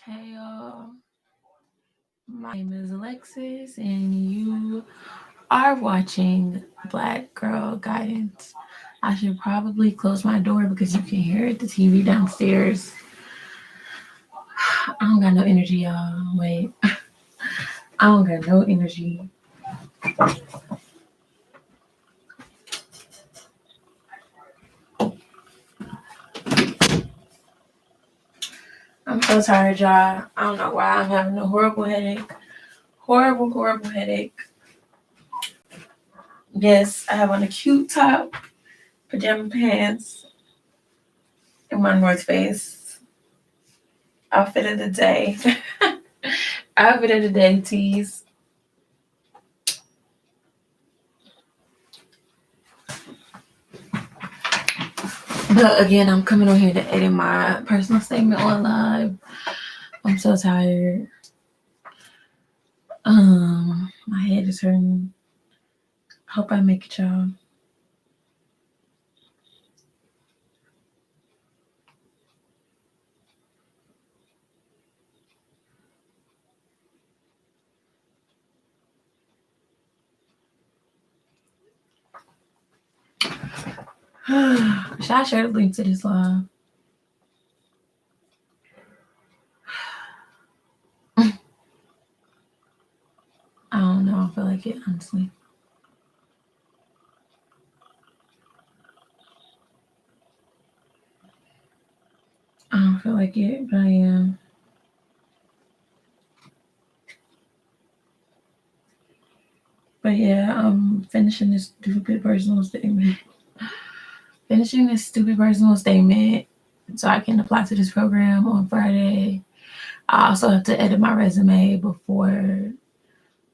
Hey y'all, my name is Alexis, and you are watching Black Girl Guidance. I should probably close my door because you can hear the TV downstairs. I don't got no energy, y'all. Wait, I don't got no energy. I'm so tired, y'all. I don't know why I'm having a horrible headache. Horrible headache. Yes, I have on a cute top, pajama pants, and my North Face outfit of the day. Outfit of the day tease. But again, I'm coming on here to edit my personal statement on live. I'm so tired. My head is hurting. Hope I make it, y'all. Should I share the link to this live? I don't know. I feel like it, honestly. I don't feel like it, but I am. But yeah, I'm finishing this stupid personal statement. Finishing this stupid personal statement so I can apply to this program on Friday. I also have to edit my resume before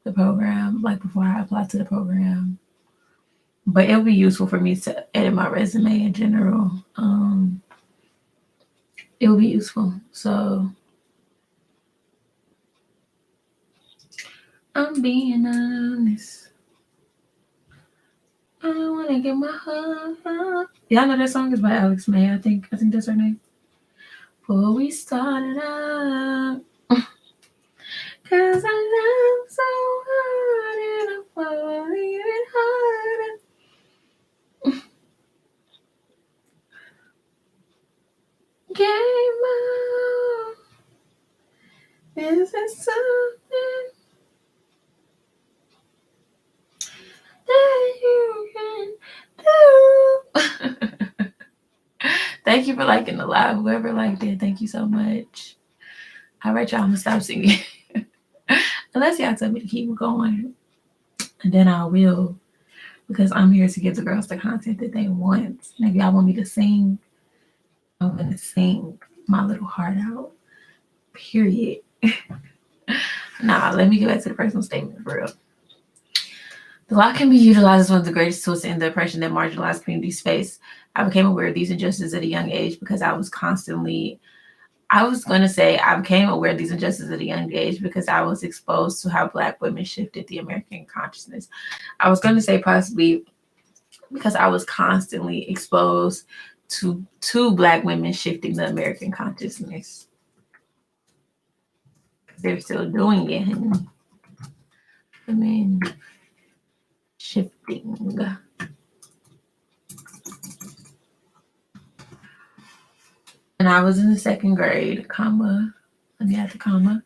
the program, like before I apply to the program. But it'll be useful for me to edit my resume in general. It will be useful. So I'm being honest. I want to get my heart. Y'all know that song is by Alex May. I think that's her name. Before we started up, cause I love so hard and I fall even harder. Game on. Is it something that you can do? Thank you for liking the live. Whoever liked it, thank you so much. All right, y'all, I'm gonna stop singing. Unless y'all tell me to keep going, and then I will, because I'm here to give the girls the content that they want. And if y'all want me to sing, I'm gonna sing my little heart out. Period. Nah, let me get back to the personal statement for real. The law can be utilized as one of the greatest tools to end the oppression that marginalized communities face. I became aware of these injustices at a young age because I became aware of these injustices at a young age because I was exposed to how Black women shifted the American consciousness. I was going to say possibly because I was constantly exposed to Black women shifting the American consciousness. They're still doing it. I mean, shifting. And I was in the second grade, comma. Let me add the comma.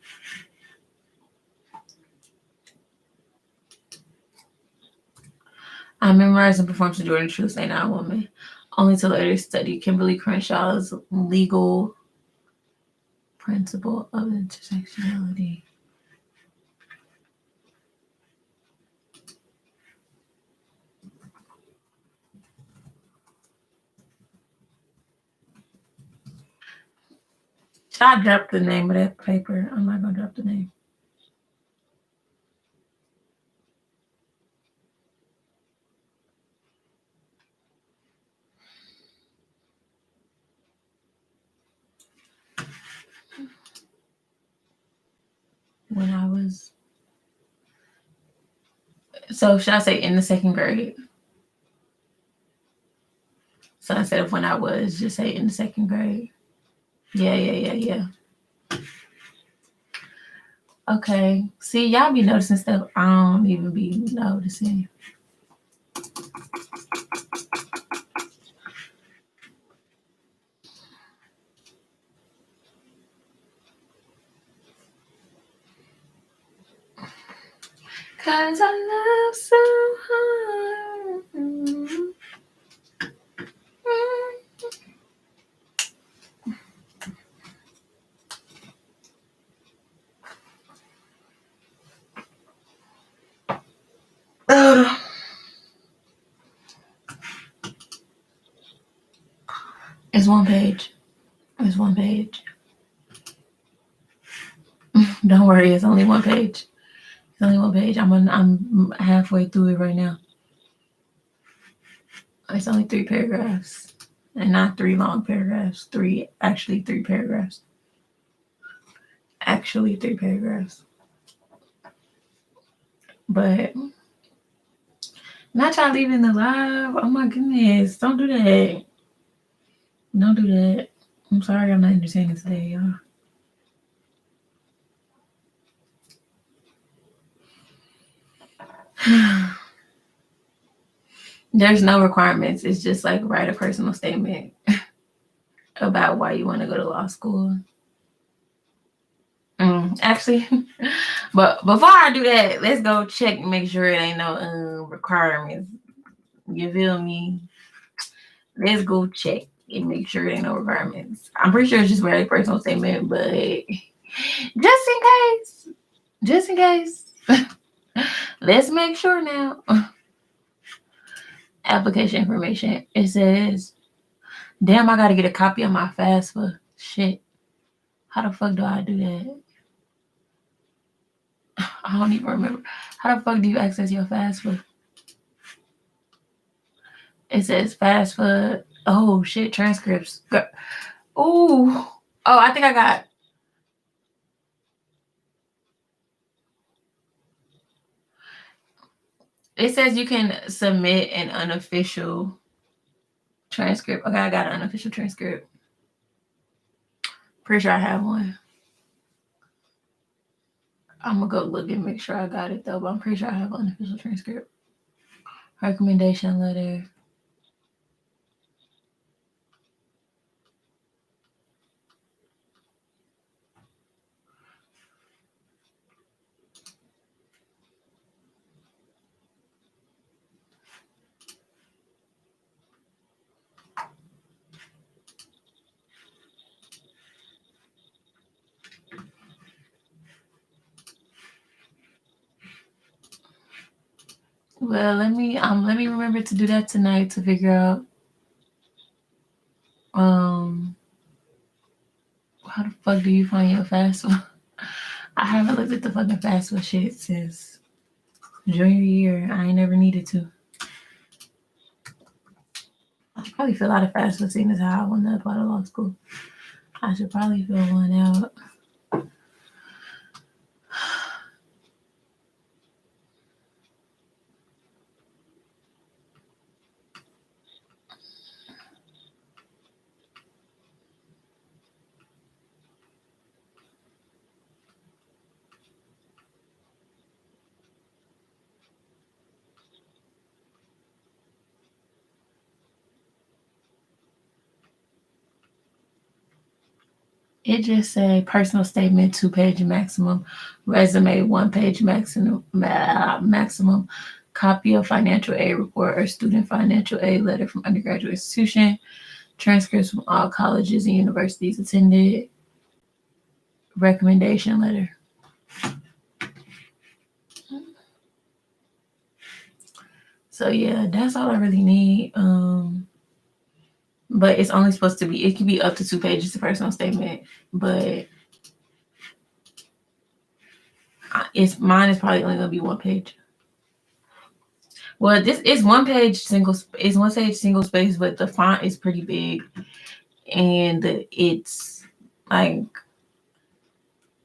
I memorized and performed to Jordan Truth, Ain't I a Woman, only to later study Kimberly Crenshaw's legal principle of intersectionality. Should I drop the name of that paper? I'm not going to drop the name. When I was, so should I say in the second grade? So instead of when I was, just say in the second grade. Yeah. Okay. See, y'all be noticing stuff I don't even be noticing. Cause I love so hard. It's one page. It's one page. Don't worry, it's only one page. It's only one page. I'm halfway through it right now. It's only 3 paragraphs. And not 3 long paragraphs. Three paragraphs. Actually 3 paragraphs. But not y'all leaving the live. Oh my goodness. Don't do that. Don't do that. I'm sorry I'm not entertaining today, y'all. There's no requirements. It's just like write a personal statement about why you want to go to law school. Actually, but before I do that, let's go check and make sure it ain't no requirements. You feel me? Let's go check and make sure it ain't no requirements. I'm pretty sure it's just write a personal statement, but just in case, let's make sure now. Application information. It says, damn, I gotta get a copy of my FAFSA. Shit. How the fuck do I do that? I don't even remember. How the fuck do you access your FAFSA? It says FAFSA. Oh shit, transcripts. Oh, I think I got. It says you can submit an unofficial transcript. Okay, I got an unofficial transcript. Pretty sure I have one. I'm gonna go look and make sure I got it though, but I'm pretty sure I have an unofficial transcript. Recommendation letter. Well, let me remember to do that tonight to figure out how the fuck do you find your FAFSA? I haven't looked at the fucking FAFSA shit since junior year. I ain't never needed to. I should probably fill out a FAFSA seeing as how I want to apply to law school. I should probably fill one out. It just say personal statement 2-page maximum, resume 1-page maximum, copy of financial aid report or student financial aid letter from undergraduate institution, transcripts from all colleges and universities attended, recommendation letter. So yeah, that's all I really need. But it's only supposed to be, it can be up to 2 pages of personal statement, but mine is probably only gonna be 1 page. Well, this is 1 page single space, but the font is pretty big, and it's like,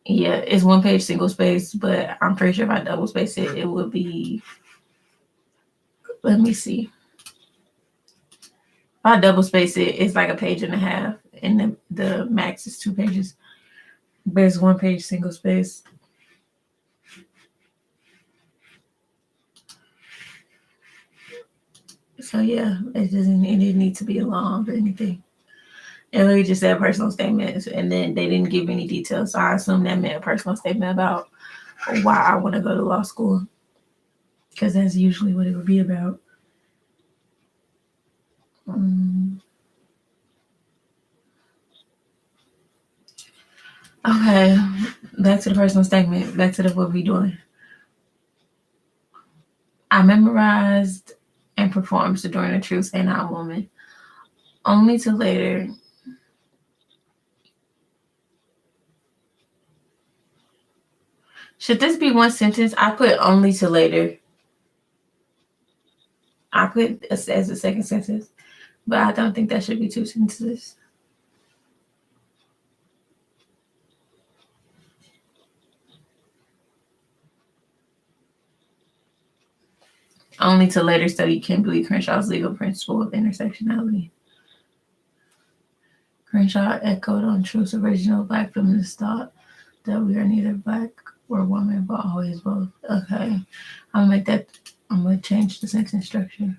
yeah, it's 1 page single space, but I'm pretty sure if I double space it, it would be. Let me see. If I double space it, it's like 1.5 pages, and the max is 2 pages, but it's 1 page single space. So yeah, it didn't need to be long or anything. It really just said personal statements, and then they didn't give any details. So I assume that meant a personal statement about why I want to go to law school, because that's usually what it would be about. Okay, back to the personal statement. Back to the what we doing. I memorized and performed Sojourner Truth and I'm Woman, only to later. Should this be one sentence? I put only to later. I put as a second sentence, but I don't think that should be two sentences. Only to later study Kimberly Crenshaw's legal principle of intersectionality. Crenshaw echoed on Truth's original Black feminist thought that we are neither Black or woman, but always both. Okay, I'm gonna change the sentence structure.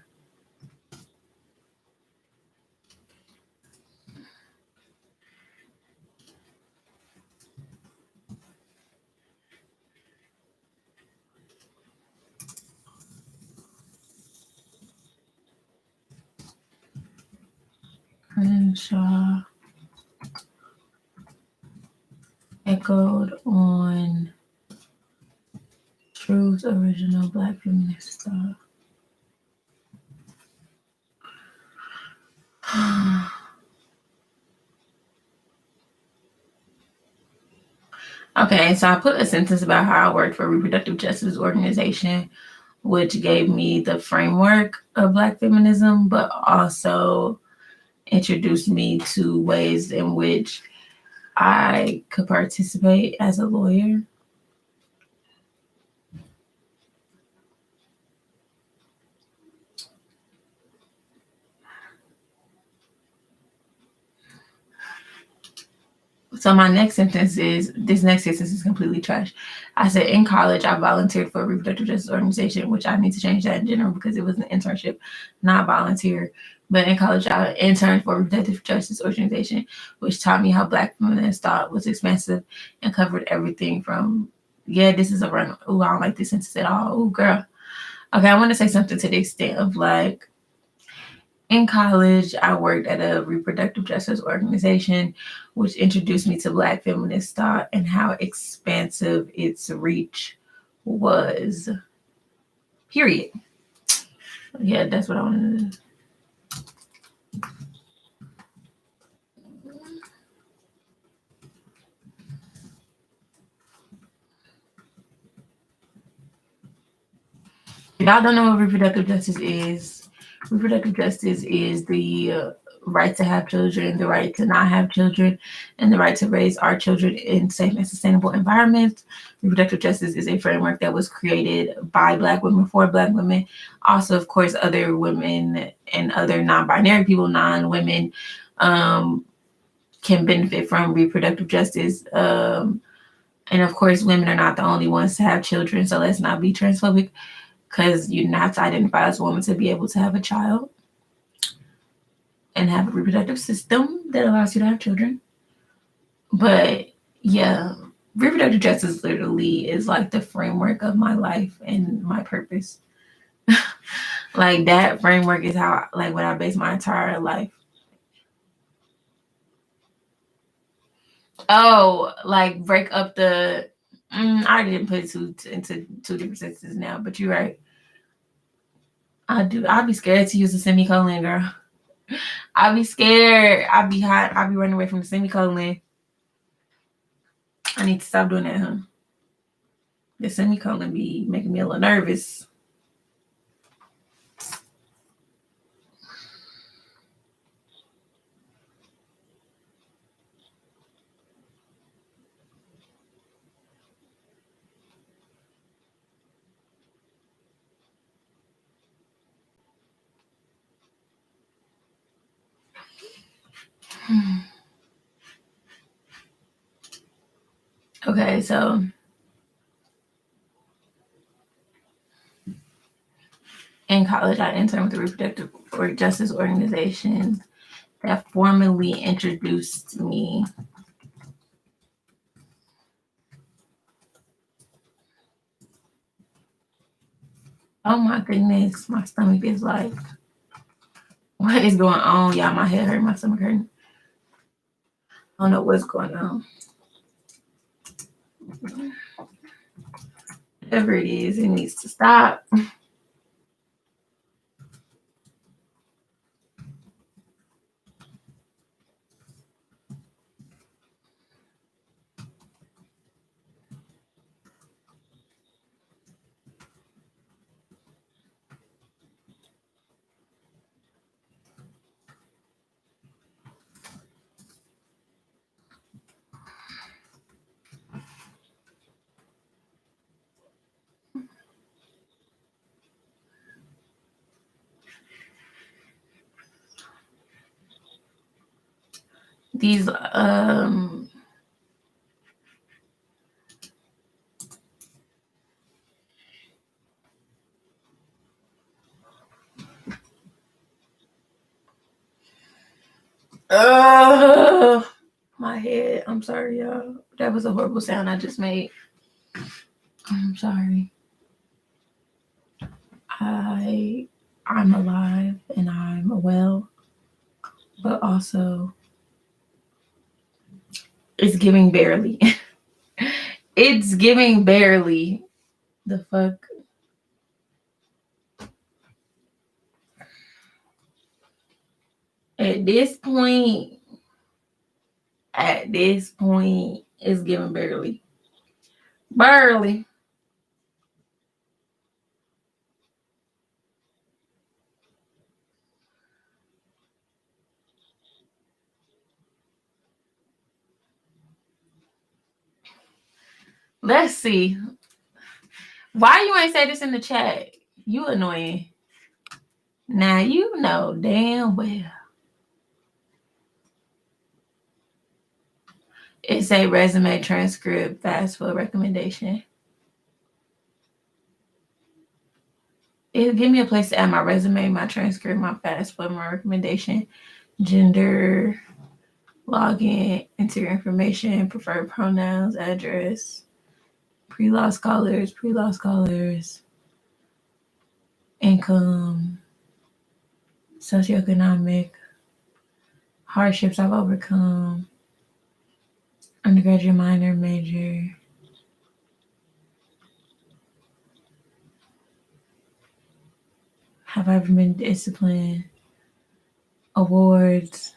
Crenshaw echoed on Truth's original Black feminist thought. Okay, so I put a sentence about how I worked for a reproductive justice organization, which gave me the framework of Black feminism, but also introduced me to ways in which I could participate as a lawyer. So my next sentence is, this next sentence is completely trash. I said, in college, I volunteered for a reproductive justice organization, which I need to change that in general because it was an internship, not volunteer. But in college, I interned for a reproductive justice organization, which taught me how Black feminist thought was expansive and covered everything from, yeah, this is a run. Ooh, I don't like this sentence at all. Ooh, girl. Okay, I want to say something to the extent of like, in college, I worked at a reproductive justice organization, which introduced me to Black feminist thought and how expansive its reach was. Period. Yeah, that's what I wanted to do. If y'all don't know what reproductive justice is the right to have children, the right to not have children, and the right to raise our children in safe and sustainable environments. Reproductive justice is a framework that was created by Black women for Black women. Also, of course, other women and other non-binary people, non-women, can benefit from reproductive justice. And of course, women are not the only ones to have children, so let's not be transphobic, because you have to identify as a woman to be able to have a child and have a reproductive system that allows you to have children. But yeah, reproductive justice literally is like the framework of my life and my purpose. Like that framework is how, like, what I base my entire life. Oh, like break up the. I already didn't put it into two different sentences now, but you're right. I do. I'd be scared to use a semicolon, girl. I'd be scared. I'd be hot. I'd be running away from the semicolon. I need to stop doing that, huh? The semicolon be making me a little nervous. Okay, so In college, I interned with the reproductive justice organization that formally introduced me. Oh my goodness, my stomach is like, what is going on? Y'all, my head hurt, my stomach hurt. I don't know what's going on. Whatever it is, it needs to stop. These my head. I'm sorry, y'all. That was a horrible sound I just made. I'm sorry. I'm alive and I'm well, but also it's giving barely. It's giving barely. The fuck? At this point, it's giving barely. Barely. Let's see. Why you ain't say this in the chat? You annoying. Now you know damn well. It's a resume, transcript, fast food recommendation. It'll give me a place to add my resume, my transcript, my fast food, my recommendation, gender, login, enter your information, preferred pronouns, address, pre-law scholars, income, socioeconomic, hardships I've overcome, undergraduate, minor, major. Have I ever been disciplined? Awards.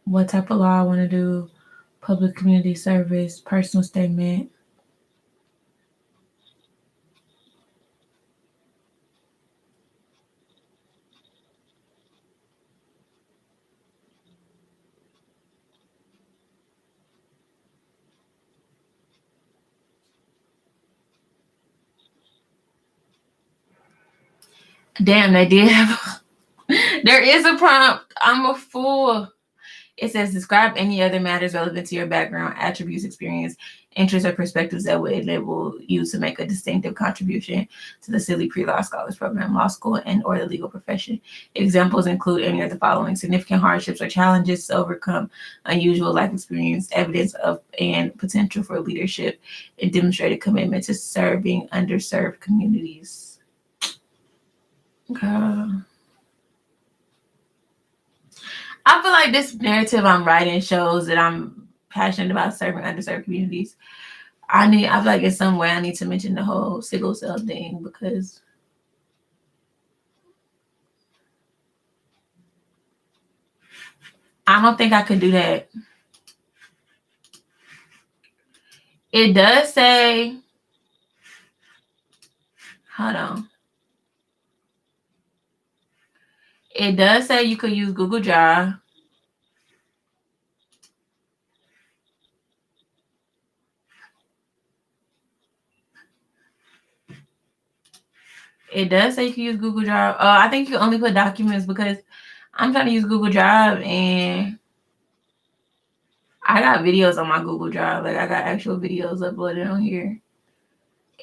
What type of law I want to do? Public community service, personal statement. Damn, they did have. There is a prompt. I'm a fool. It says describe any other matters relevant to your background, attributes, experience, interests, or perspectives that would enable you to make a distinctive contribution to the Silly Pre-Law Scholars Program, law school, and or the legal profession. Examples include any of the following: significant hardships or challenges to overcome, unusual life experience, evidence of and potential for leadership, and demonstrated commitment to serving underserved communities. I feel like this narrative I'm writing shows that I'm passionate about serving underserved communities. I feel like in some way I need to mention the whole sickle cell thing because I don't think I could do that. It does say, hold on. It does say you could use Google Drive. It does say you can use Google Drive. I think you can only put documents because I'm trying to use Google Drive and I got videos on my Google Drive. Like, I got actual videos uploaded on here.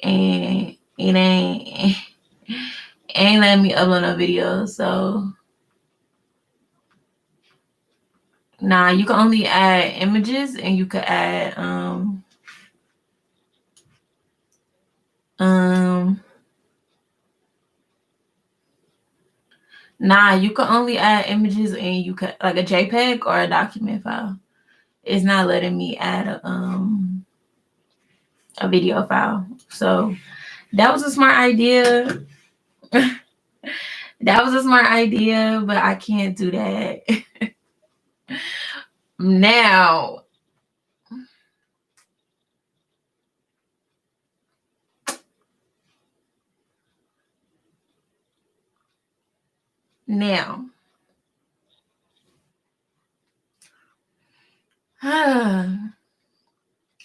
And it ain't letting me upload no videos. So, nah, you can only add images and you could add, nah, you can only add images and you could, like a JPEG or a document file. It's not letting me add a video file. So that was a smart idea. That was a smart idea, but I can't do that. Now, now,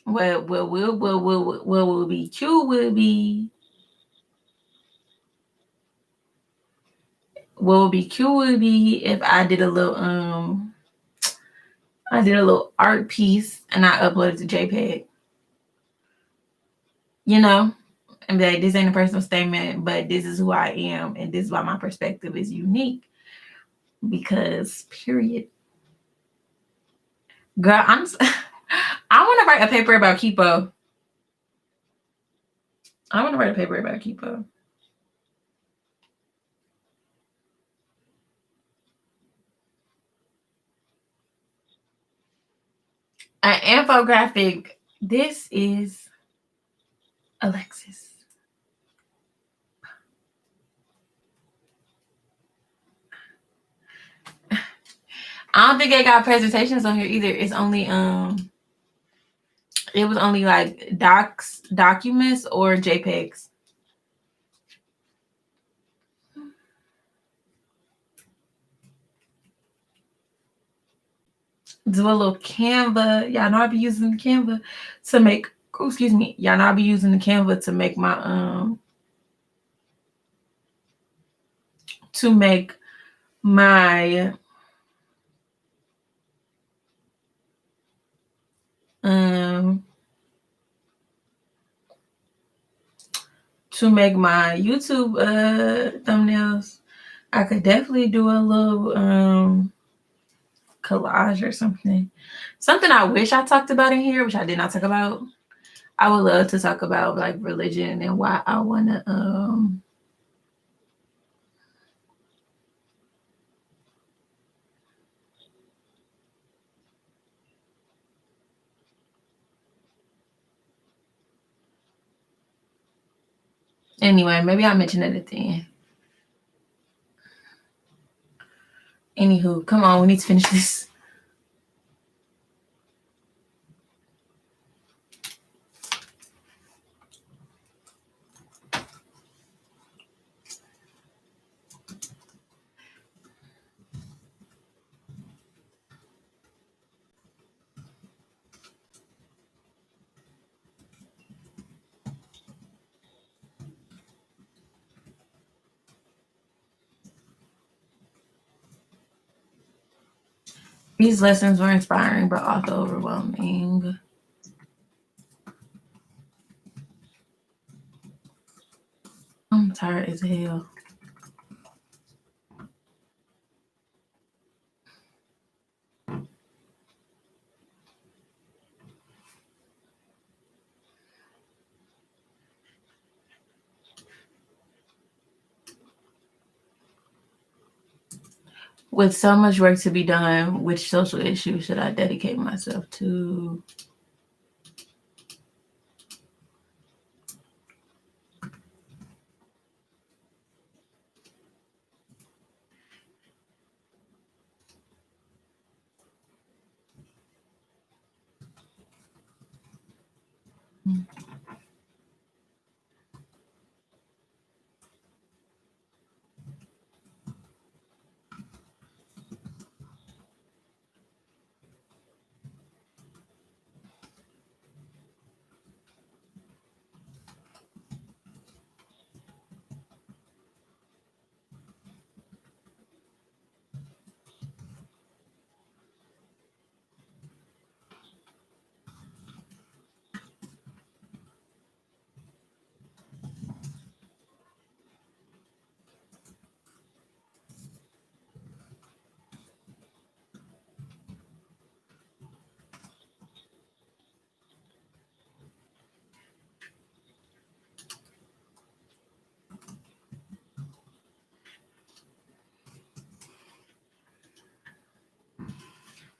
what will be cute will be what would be cute would be if I did a little art piece and I uploaded to JPEG. You know, and be like, this ain't a personal statement, but this is who I am, and this is why my perspective is unique. Because period. Girl, I want to write a paper about Kipo. I want to write a paper about Kipo. An infographic. This is Alexis. I don't think they got presentations on here either. It's only it was only like documents or JPEGs. Do a little Canva. Y'all know I be using Canva to make, excuse me. Y'all know I be using the Canva to make my to make my YouTube thumbnails. I could definitely do a little collage or something. Something I wish I talked about in here, which I did not talk about. I would love to talk about like religion and why I wanna anyway, maybe I'll mention it at the end. Anywho, come on, we need to finish this. These lessons were inspiring but also overwhelming. I'm tired as hell. With so much work to be done, which social issue should I dedicate myself to?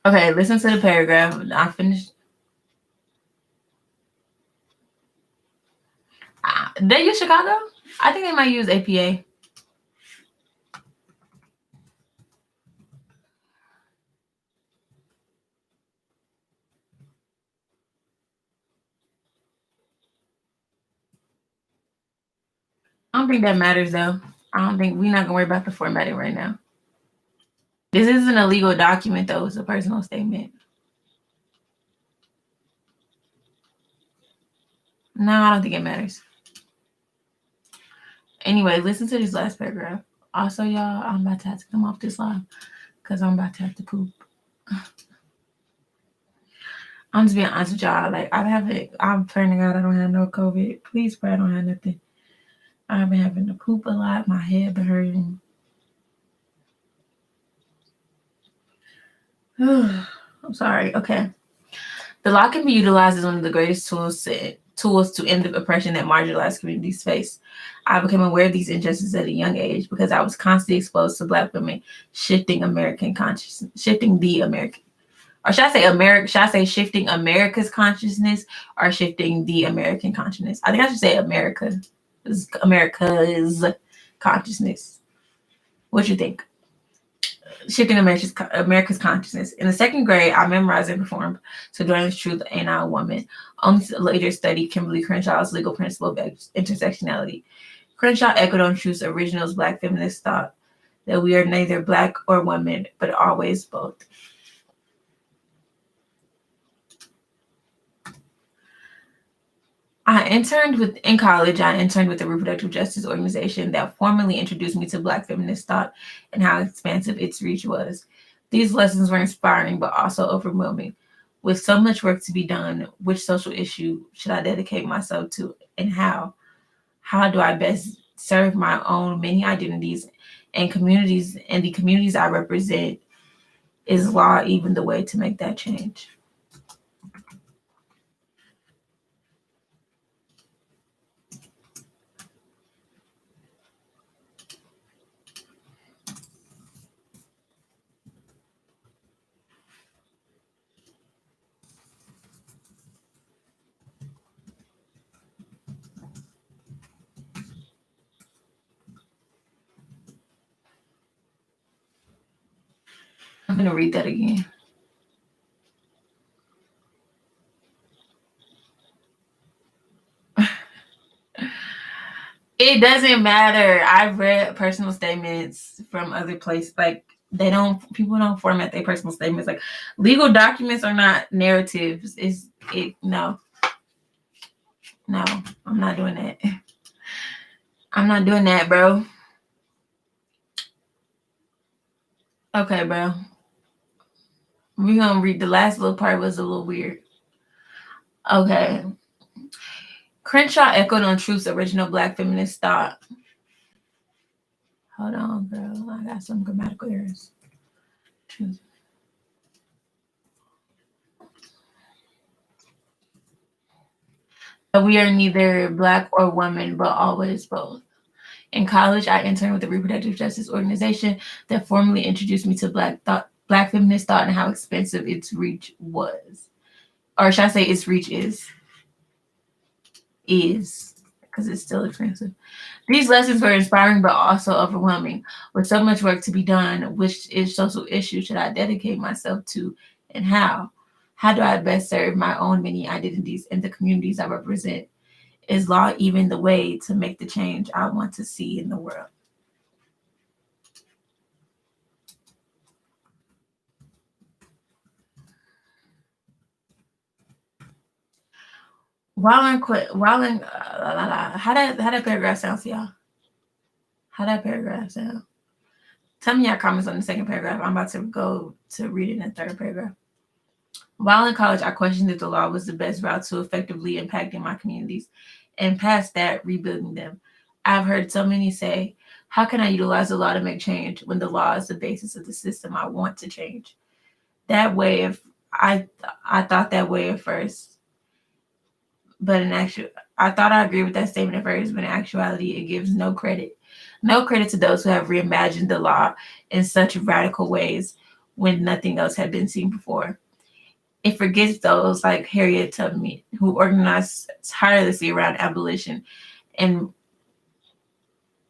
Okay, listen to the paragraph. I finished. They use Chicago? I think they might use APA. I don't think that matters though. I don't think we're not gonna worry about the formatting right now. This isn't a legal document though, it's a personal statement. No, I don't think it matters. Anyway, listen to this last paragraph. Also, y'all, I'm about to have to come off this live because I'm about to have to poop. I'm just being honest with y'all. Like, I'm praying to God I don't have no COVID. Please pray I don't have nothing. I've been having to poop a lot. My head been hurting. I'm sorry. Okay. The law can be utilized as one of the greatest tools to end the oppression that marginalized communities face. I became aware of these injustices at a young age because I was constantly exposed to Black women shifting American consciousness, shifting the American, or should I say America? Should I say shifting America's consciousness or shifting the American consciousness? I think I should say America's consciousness. What you think? Shifting America's consciousness. In the second grade, I memorized and performed "To Join the Truth Ain't I a Woman," only to later study Kimberly Crenshaw's legal principle of intersectionality. Crenshaw echoed on Truth's original's Black feminist thought that we are neither Black or women, but always both. In college, I interned with the reproductive justice organization that formally introduced me to Black feminist thought and how expansive its reach was. These lessons were inspiring, but also overwhelming. With so much work to be done, which social issue should I dedicate myself to and how? How do I best serve my own many identities and communities and the communities I represent? Is law even the way to make that change? I'm going to read that again. It doesn't matter. I've read personal statements from other places. Like people don't format their personal statements. Like legal documents are not narratives. No, I'm not doing that. I'm not doing that, bro. Okay, bro. We're gonna read the last little part was a little weird. Okay. Crenshaw echoed on Truth's original Black feminist thought. Hold on, bro. I got some grammatical errors. Truth. We are neither Black or woman, but always both. In college, I interned with the reproductive justice organization that formally introduced me to Black feminist thought and how expensive its reach was. Or should I say its reach is, because it's still expensive. These lessons were inspiring but also overwhelming. With so much work to be done, which is social issue should I dedicate myself to and how? How do I best serve my own many identities and the communities I represent? Is law even the way to make the change I want to see in the world? How that paragraph sounds to y'all? How that paragraph sound? Tell me your comments on the second paragraph. I'm about to go to read it in the third paragraph. While in college, I questioned if the law was the best route to effectively impacting my communities, and past that, rebuilding them. I've heard so many say, how can I utilize the law to make change when the law is the basis of the system I want to change? That way, if I thought that way at first, but I thought I agreed with that statement at first, but in actuality, it gives no credit to those who have reimagined the law in such radical ways. when nothing else had been seen before. It forgets those like Harriet Tubman, who organized tirelessly around abolition. And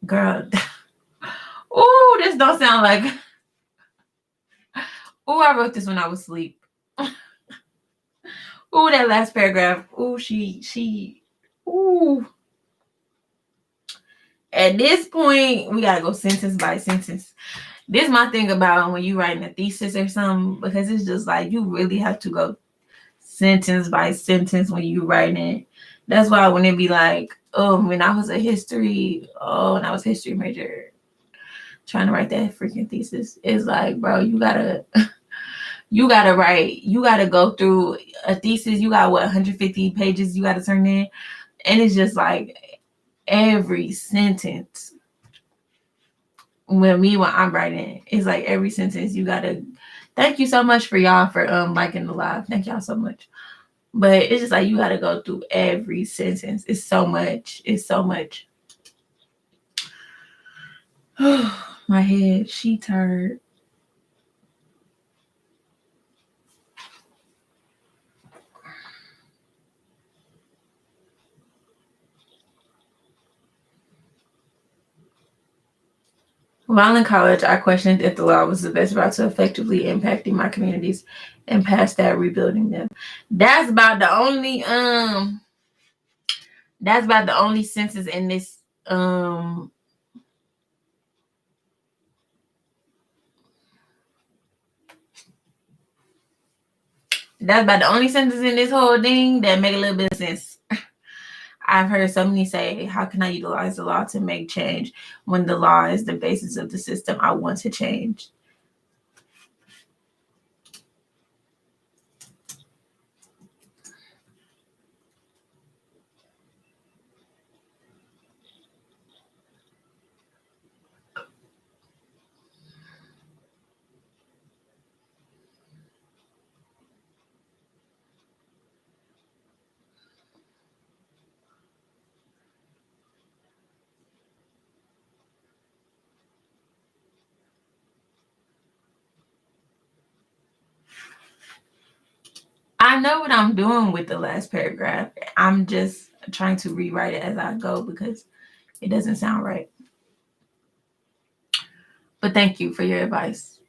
girl, ooh, this don't sound like. Ooh, I wrote this when I was asleep. Ooh, that last paragraph. Ooh, ooh. At this point, we gotta go sentence by sentence. This is my thing about when you writing a thesis or something, because it's just like you really have to go sentence by sentence when you writing it. That's why when it be like, oh, when I was a history major trying to write that freaking thesis, it's like, bro, you gotta write, you gotta go through a thesis. You got what, 150 pages you gotta turn in, and it's just like every sentence. When I'm writing, it's like every sentence you gotta. Thank you so much for y'all for liking the live. Thank y'all so much. But it's just like you gotta go through every sentence. It's so much. It's so much. My head, she tired. While in college, I questioned if the law was the best route to effectively impacting my communities and past that, rebuilding them. That's about the only sentence in this that's about the only sentence in this whole thing that make a little bit of sense. I've heard so many say, how can I utilize the law to make change when the law is the basis of the system I want to change? I know what I'm doing with the last paragraph. I'm just trying to rewrite it as I go because it doesn't sound right. But thank you for your advice.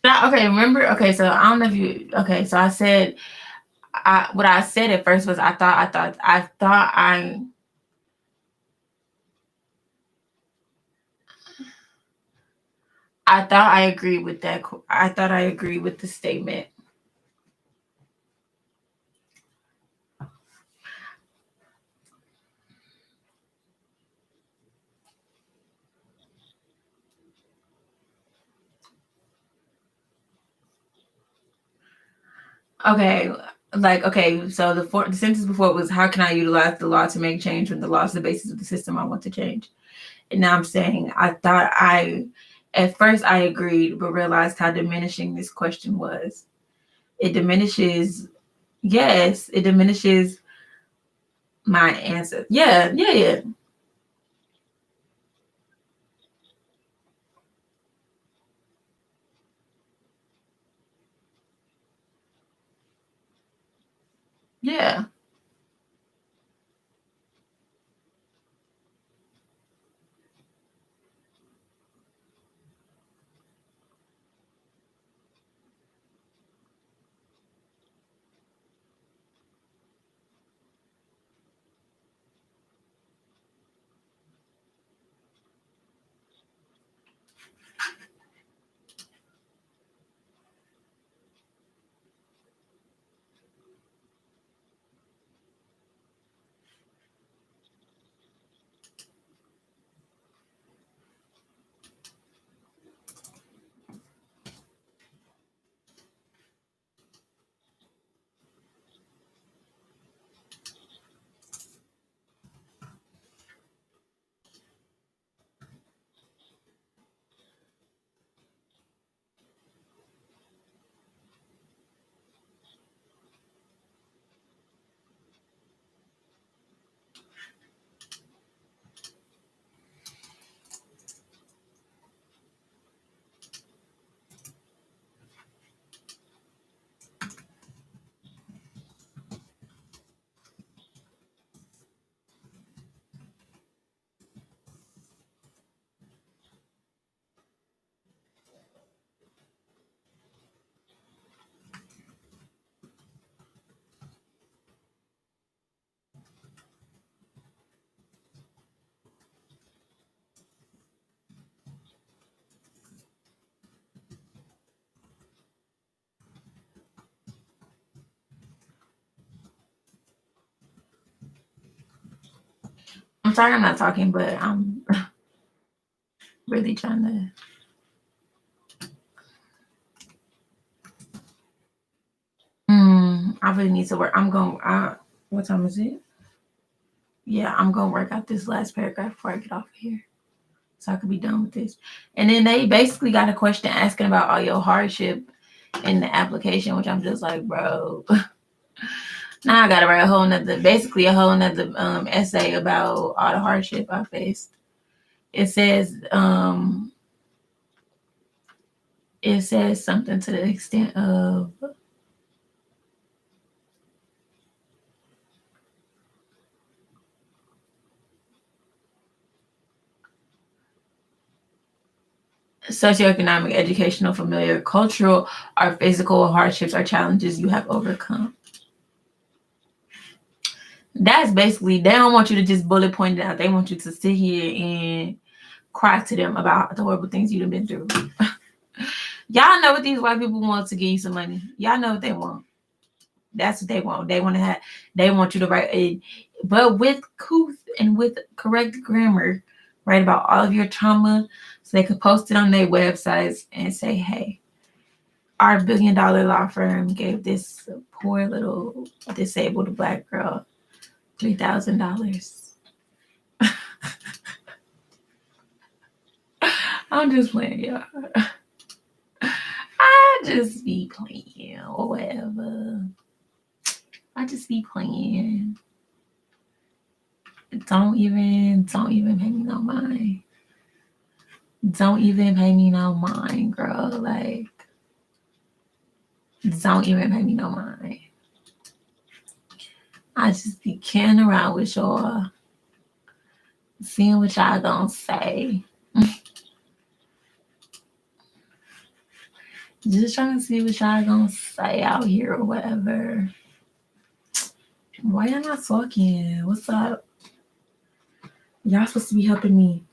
Okay, remember? Okay, so I don't know if you. Okay, so I said, what I said at first was I thought I agreed with that. I thought I agreed with the statement. Okay, so the sentence before was, how can I utilize the law to make change when the law is the basis of the system I want to change? And now I'm saying at first I agreed, but realized how diminishing this question was. It diminishes, yes, it diminishes my answer. Yeah. Yeah. I'm sorry I'm not talking, but I'm really trying to. I really need to work. What time is it? Yeah, I'm going to work out this last paragraph before I get off of here, so I could be done with this. And then they basically got a question asking about all your hardship in the application, which I'm just like, bro. Now I got to write a whole nother essay about all the hardship I faced. It says something to the extent of socioeconomic, educational, familiar, cultural, or physical hardships or challenges you have overcome. That's basically, they don't want you to just bullet point it out. They want you to sit here and cry to them about the horrible things you've been through. Y'all know what these white people want to give you some money. Y'all know what they want. That's what they want. They want you to write it, but with couth and with correct grammar, write about all of your trauma so they could post it on their websites and say, hey, our $1 billion law firm gave this poor little disabled Black girl $3,000. I'm just playing, y'all. I just be playing or whatever. I just be playing. Don't even pay me no mind. Don't even pay me no mind, girl. Like, don't even pay me no mind. I just be kidding around with y'all, seeing what y'all gonna say. Just trying to see what y'all gonna say out here or whatever. Why y'all not talking? What's up? Y'all supposed to be helping me.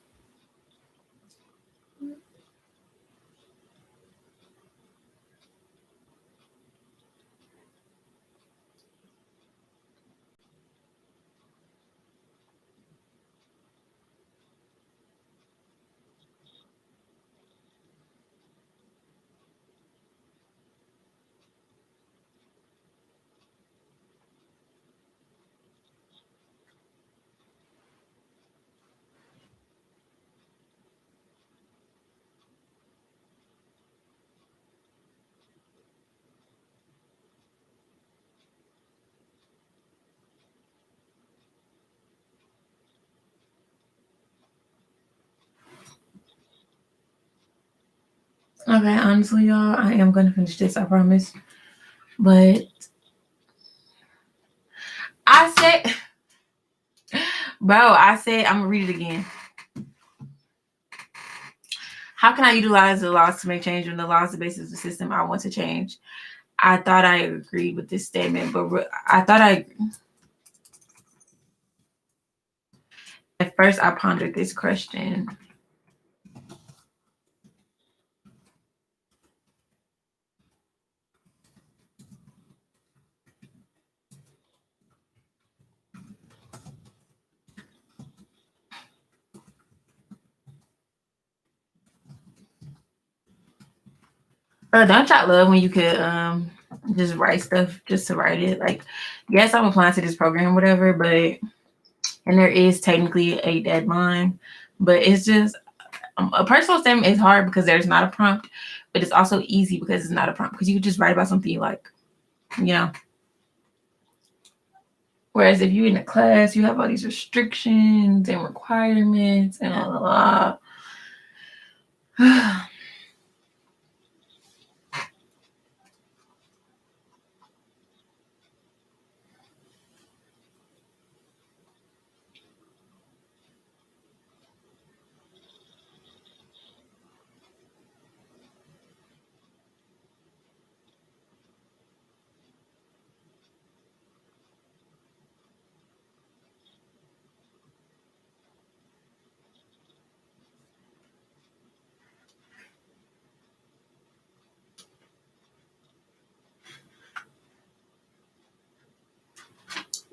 Okay, honestly, y'all, I am gonna finish this, I promise. But I said I'm gonna read it again. How can I utilize the laws to make change when the law is the basis of the system I want to change? I thought I agreed with this statement, but at first I pondered this question. Don't y'all love when you could just write stuff just to write it? Like, yes, I'm applying to this program, whatever, but and there is technically a deadline, but it's just a personal statement is hard because there's not a prompt, but it's also easy because it's not a prompt because you could just write about something you like, you know. Whereas if you're in a class, you have all these restrictions and requirements and blah, blah, blah.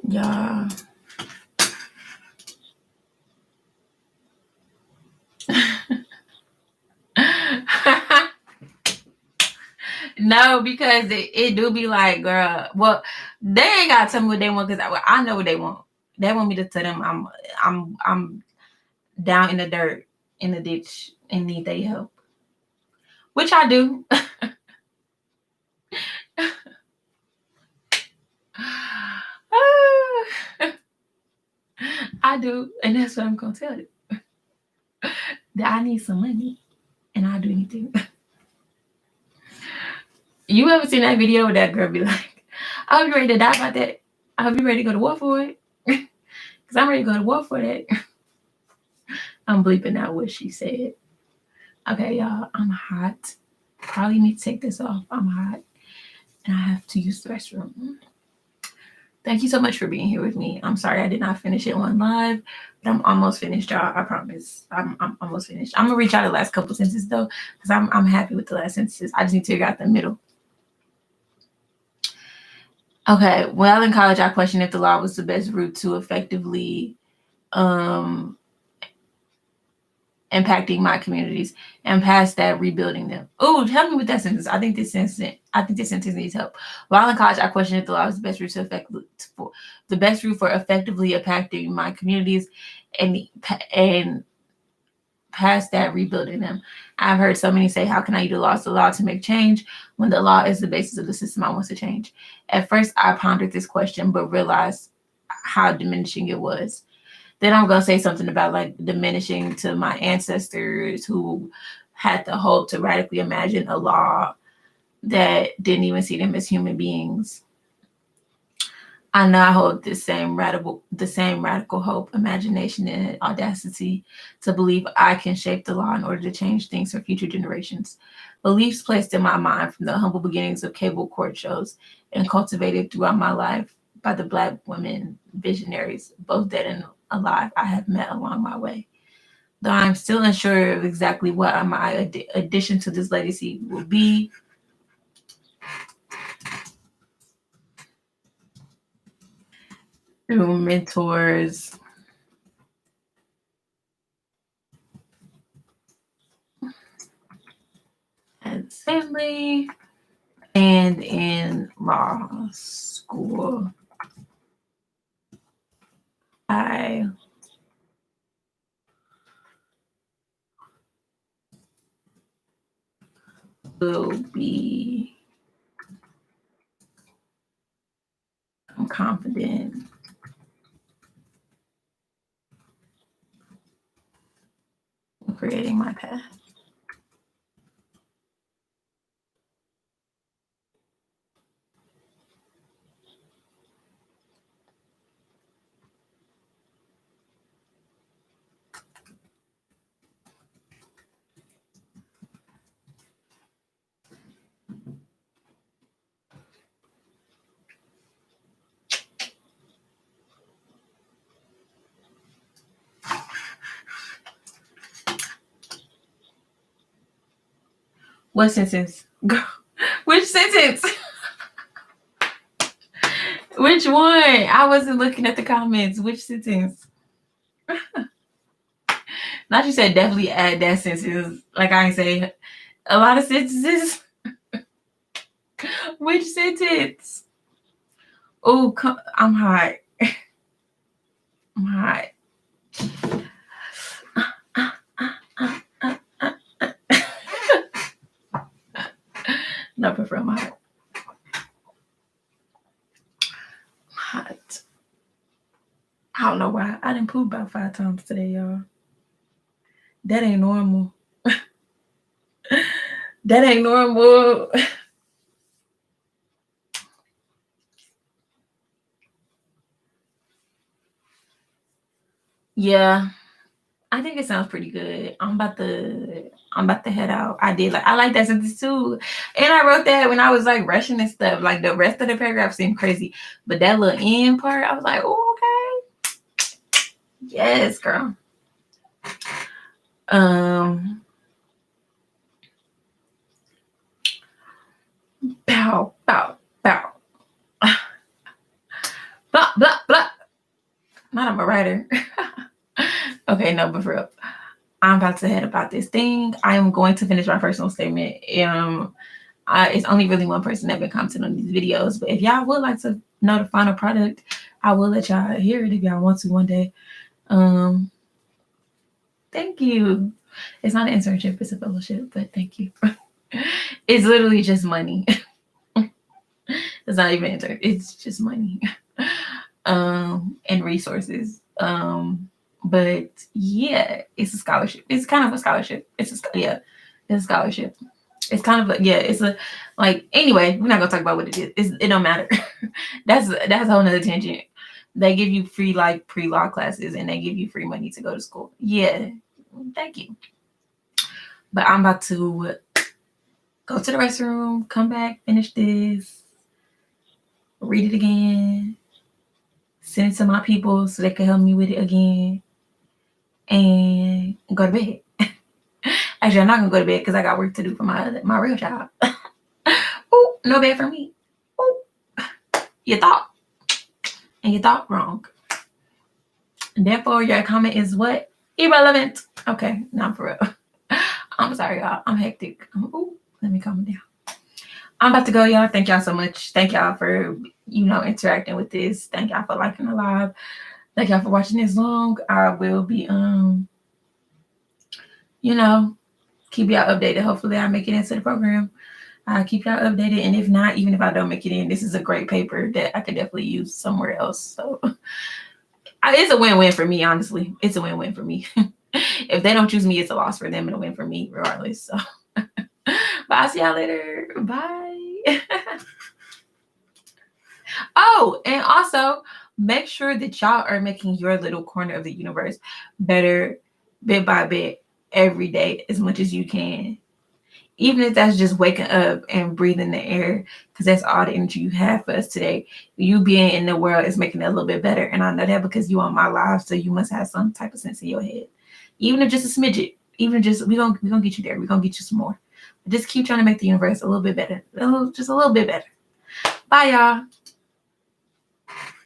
Yeah. No, because it do be like, girl, well, they ain't gotta tell me what they want because I know what they want. They want me to tell them I'm down in the dirt, in the ditch, and need their help. Which I do. I do, and that's what I'm gonna tell you. That I need some money and I'll do anything. You ever seen that video where that girl be like, I hope you're ready to die about that. I hope you're ready to go to war for it. Because I'm ready to go to war for that. I'm bleeping out what she said. Okay, y'all, I'm hot. Probably need to take this off. I'm hot. And I have to use the restroom. Thank you so much for being here with me. I'm sorry I did not finish it on live, but I'm almost finished, y'all. I promise. I'm almost finished. I'm gonna reach out the last couple sentences though, because I'm happy with the last sentences. I just need to figure out the middle. Okay. Well, in college, I questioned if the law was the best route to effectively impacting my communities, and past that, rebuilding them. Oh, help me with that sentence. I think this sentence needs help. While in college, I questioned if the law was the best route for effectively impacting my communities, and past that, rebuilding them. I've heard so many say, how can I utilize the law to make change when the law is the basis of the system I want to change? At first, I pondered this question, but realized how diminishing it was. Then I'm going to say something about like diminishing to my ancestors who had the hope to radically imagine a law that didn't even see them as human beings. I now hold the same radical hope, imagination, and audacity to believe I can shape the law in order to change things for future generations. Beliefs placed in my mind from the humble beginnings of cable court shows and cultivated throughout my life by the Black women visionaries, both dead and alive, I have met along my way. Though I'm still unsure of exactly what my addition to this legacy will be, through mentors, and family, and in law school, I will be confident in creating my path. What sentence? Which sentence? Which one? I wasn't looking at the comments. Which sentence? Not you said definitely add that sentence. Like I ain't say a lot of sentences. Which sentence? Oh, I'm hot. I'm hot. No, prefer I'm hot. Hot. don't know why. I didn't poop about 5 times today, y'all. That ain't normal. That ain't normal. Yeah, I think it sounds pretty good. I'm about to head out. I like that sentence too. And I wrote that when I was like rushing and stuff. Like the rest of the paragraph seemed crazy. But that little end part, I was like, oh, okay. Yes, girl. Pow, pow, pow. Blah, blah, blah. Not I'm a writer. Okay, no, but for real. I'm about to head about this thing. I am going to finish my personal statement. It's only really one person that been commenting on these videos, but if y'all would like to know the final product, I will let y'all hear it if y'all want to one day. Thank you. It's not an internship, it's a fellowship, but thank you. It's literally just money. It's not even intern, it's just money. And resources. But yeah, it's a scholarship. It's kind of a scholarship. It's a scholarship. It's kind of anyway, we're not gonna talk about what it is. It don't matter. that's a whole nother tangent. They give you free like pre-law classes and they give you free money to go to school. Yeah, thank you. But I'm about to go to the restroom, come back, finish this, read it again, send it to my people so they can help me with it again, and go to bed. Actually, I'm not gonna go to bed because I got work to do for my real job. Oh, no bed for me. Oh, you thought, and you thought wrong. And therefore, your comment is what? Irrelevant. Okay, not for real. I'm sorry, y'all. I'm hectic. Ooh, let me calm down. I'm about to go, y'all. Thank y'all so much. Thank y'all for interacting with this. Thank y'all for liking the live. Thank y'all for watching this long. I will be keep y'all updated. Hopefully I make it into the program. I'll keep y'all updated. And if not, even if I don't make it in, this is a great paper that I could definitely use somewhere else. So it's a win-win for me, honestly. It's a win-win for me. If they don't choose me, it's a loss for them and a win for me, regardless. So but I'll see y'all later. Bye. Oh, and also make sure that y'all are making your little corner of the universe better bit by bit every day as much as you can. Even if that's just waking up and breathing the air, because that's all the energy you have for us today. You being in the world is making it a little bit better. And I know that because you on my live, so you must have some type of sense in your head. Even if just a smidget, even if just we're gonna get you there. We're gonna get you some more. Just keep trying to make the universe a little bit better. Just a little bit better. Bye, y'all.